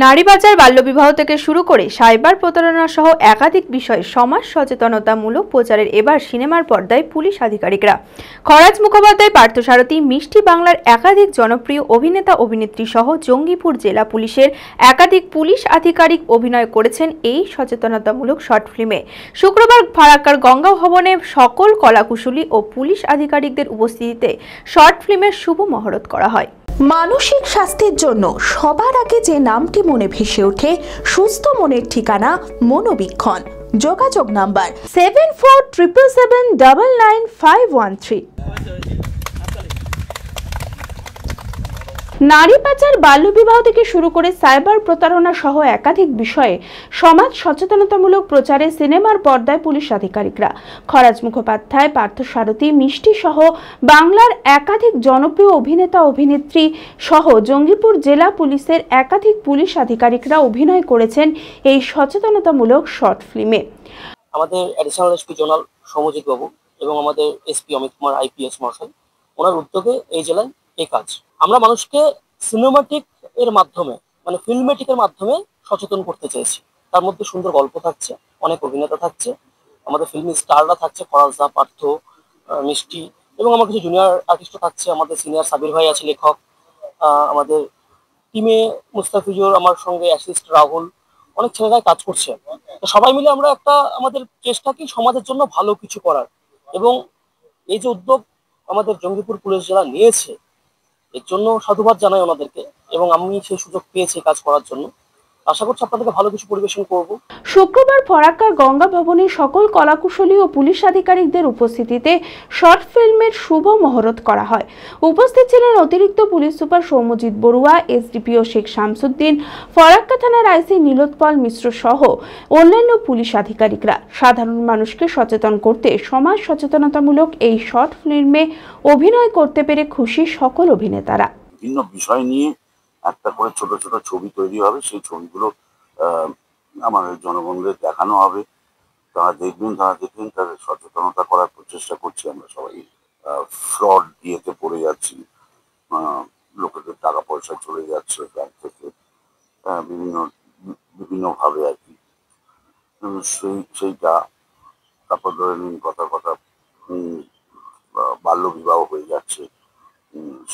নারীবাজার বাল্যবিবাহ থেকে শুরু করে সাইবার প্রতারণা সহ একাধিক বিষয়ে সমাজ সচেতনতামূলক প্রচারের এবার সিনেমার পর্দায় পুলিশ আধিকারিকরা। খরাজ মুখোপাধ্যায়, পার্থসারথী, মিষ্টি বাংলার একাধিক জনপ্রিয় অভিনেতা অভিনেত্রী সহ জঙ্গিপুর জেলা পুলিশের একাধিক পুলিশ আধিকারিক অভিনয় করেছেন এই সচেতনতামূলক শর্ট ফিল্মে। শুক্রবার ফারাক্কার গঙ্গা ভবনে সকল কলাকুশলী ও পুলিশ আধিকারিকদের উপস্থিতিতে শর্ট ফিল্মের শুভ মহরত করা হয়। মানসিক স্বাস্থ্যের জন্য সবার আগে যে নামটি মনে ভেসে ওঠে, সুস্থ মনের ঠিকানা মনোবীক্ষণ। যোগাযোগ নাম্বার 7477799513। নারী পাচার, বাল্যবিবাহ থেকে শুরু করে সাইবার প্রতারণা সহ একাধিক বিষয়ে সমাজ সচেতনতামূলক প্রচারে সিনেমার পর্দায় পুলিশ আধিকারিকরা। খরাজ মুখোপাধ্যায়, পার্থসারথী, মিষ্টি সহ বাংলার একাধিক জনপ্রিয় অভিনেতা অভিনেত্রী সহ জঙ্গিপুর জেলা পুলিশের একাধিক পুলিশ আধিকারিকরা অভিনয় করেছেন এই সচেতনতামূলক শর্ট ফিল্মে। আমাদের অ্যাডিশনাল এসপি জোনাল সৌমজিৎ বাবু এবং আমাদের এসপি অমিত কুমার আইপিএস মহাশয়, ওনার উদ্যোগে এই জেলায় এই কাজ। আমরা মানুষকে সিনেমাটিক এর মাধ্যমে, মানে ফিল্মেটিকের মাধ্যমে সচেতন করতে চেয়েছি। তার মধ্যে সুন্দর গল্প থাকছে, অনেক অভিনেতা থাকছে, আমাদের ফিল্মি স্টাররা থাকছে, ফরাজদা, পার্থ, মিষ্টি এবং আমার কিছু জুনিয়র আর্টিস্টও থাকছে। আমাদের সিনিয়র সাবির ভাই আছে লেখক, আমাদের টিমে মুস্তাফিজুর, আমার সঙ্গে অ্যাসিস্ট রাহুল, অনেক ছেলেরাই কাজ করছে। তো সবাই মিলে আমরা একটা আমাদের চেষ্টা কি সমাজের জন্য ভালো কিছু করার, এবং এই যে উদ্যোগ আমাদের জঙ্গিপুর পুলিশ জেলা নিয়েছে, এর জন্য সাধুবাদ জানাই ওনাদেরকে, এবং আমি সেই সুযোগ পেয়েছি কাজ করার জন্য। আশা করছি আপনাদেরকে ভালো কিছু পরিবেশন করব। শুক্রবার ফারাক্কার গঙ্গা ভবনে সকল কলাকুশলী ও পুলিশ আধিকারিকদের উপস্থিতিতে শর্ট ফিল্মের শুভ মহরত করা হয়। উপস্থিত ছিলেন অতিরিক্ত police super Soumyajit Barua, SDPO Sheikh Shamsuddin, Farakka থানার আইসি নীলোৎপল মিশ্র সহ অন্যান্য পুলিশ আধিকারিকরা। সাধারণ মানুষকে সচেতন করতে সমাজ সচেতনতামূলক এই শর্ট ফিল্মে অভিনয় করতে পেরে খুশি সকল অভিনেতারা। বিভিন্ন বিষয় নিয়ে একটা করে ছোট ছোট ছবি তৈরি হবে, সেই ছবিগুলো আমাদের জনগণদের দেখানো হবে। তারা দেখবেন, তাদের সচেতনতা করার প্রচেষ্টা করছি আমরা সবাই। ফ্রড দিয়েতে পড়ে যাচ্ছি, লোকেদের টাকা পয়সা চলে যাচ্ছে ব্যাংক থেকে বিভিন্নভাবে আর কি। সেইটা তারপর ধরে নিন কথা বাল্যবিবাহ হয়ে যাচ্ছে,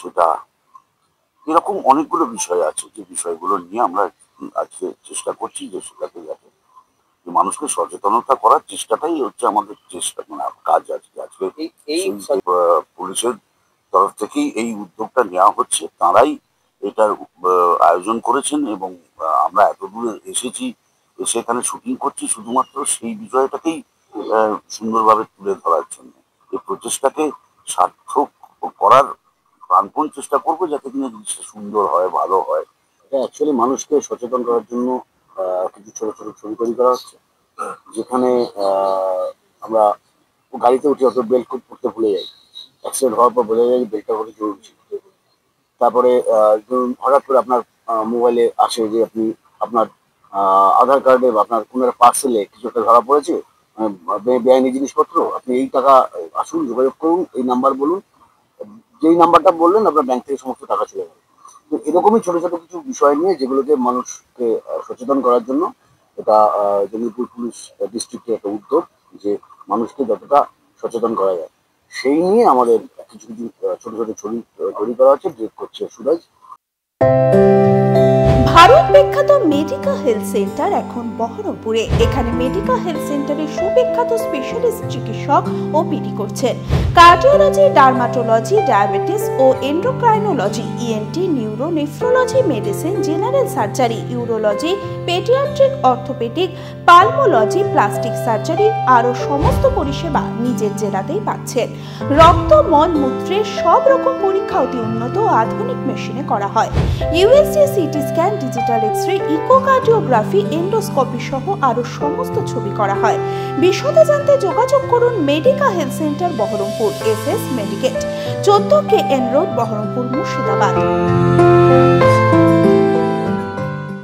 সেটা এরকম অনেকগুলো বিষয় আছে যে বিষয়গুলো নিয়ে আমরা আজকে চেষ্টা করছি যে সেটাকে যাতে মানুষকে সচেতনতা করার চেষ্টাটাই হচ্ছে আমাদের চেষ্টা, মানে কাজ। আজকে পুলিশের তরফ থেকেই এই উদ্যোগটা নেওয়া হচ্ছে, তারাই এটার আয়োজন করেছেন এবং আমরা এতদূরে এসেছি, সেখানে শুটিং করছি শুধুমাত্র সেই বিষয়টাকেই সুন্দরভাবে তুলে ধরার জন্য। এই প্রচেষ্টাকে সার্থক করার প্রাণপণ চেষ্টা করবো, যাতে কিনা জিনিসটা সুন্দর হয়, ভালো হয়। এটা অ্যাকচুয়ালি মানুষকে সচেতন করার জন্য কিছু ছোট ছোট ছবি তৈরি করা হচ্ছে, যেখানে আমরা গাড়িতে উঠে অত বেল্ট পড়তে ভুলে যাই, অ্যাক্সিডেন্ট হওয়ার পর বলে যাই বেল্টটা করে জরুরি। তারপরে হঠাৎ করে আপনার মোবাইলে আসে যে আপনার আধার কার্ডে বা আপনার কোনো একটা পার্সেলে কিছু একটা ধরা পড়েছে, বেআইনি জিনিসপত্র, আপনি এই টাকা আসুন, যোগাযোগ করুন, এই নাম্বার বলুন, যেই নাম্বারটা বললেন আপনার ব্যাংক থেকে সমস্ত টাকা চলে যাবে। তো এরকমই ছোট ছোট কিছু বিষয় নিয়ে যেগুলোকে মানুষকে সচেতন করার জন্য এটা জঙ্গিপুর পুলিশ ডিস্ট্রিক্টের একটা উদ্যোগ, যে মানুষকে যতটা সচেতন করা যায় সেই নিয়ে আমাদের কিছু কিছু ছোট ছোট ছবি তৈরি করা হচ্ছে, ডিরেক্ট করছে সুরাজ। ভারত বিখ্যাত মেডিকা হেলথ সেন্টার এখন বহরমপুরে। এখানে মেডিকা হেলথ সেন্টারে সুবিখ্যাত স্পেশালিস্ট চিকিৎসক ওপিডি করছেন। কার্ডিওলজি, ডার্মাটোলজি, ডায়াবেটিস ও endocrinology, ENT, neuro, nephrology, medicine, general surgery, urology, paediatric, orthopaedic, pulmonology, plastic surgery আরও সমস্ত পরিষেবা নিজের জেলাতেই পাচ্ছেন। রক্ত, মল, মূত্রের সব রকম পরীক্ষা অতি উন্নত ও আধুনিক মেশিনে করা হয়। USG, CT scan, digital X-ray, echocardiography, endoscopy সহ আরো সমস্ত ছবি করা হয়। বিশদে জানতে যোগাযোগ করুন Medica health centre Berhampore, SS Medicate, 14 KN road, Berhampore, Murshidabad.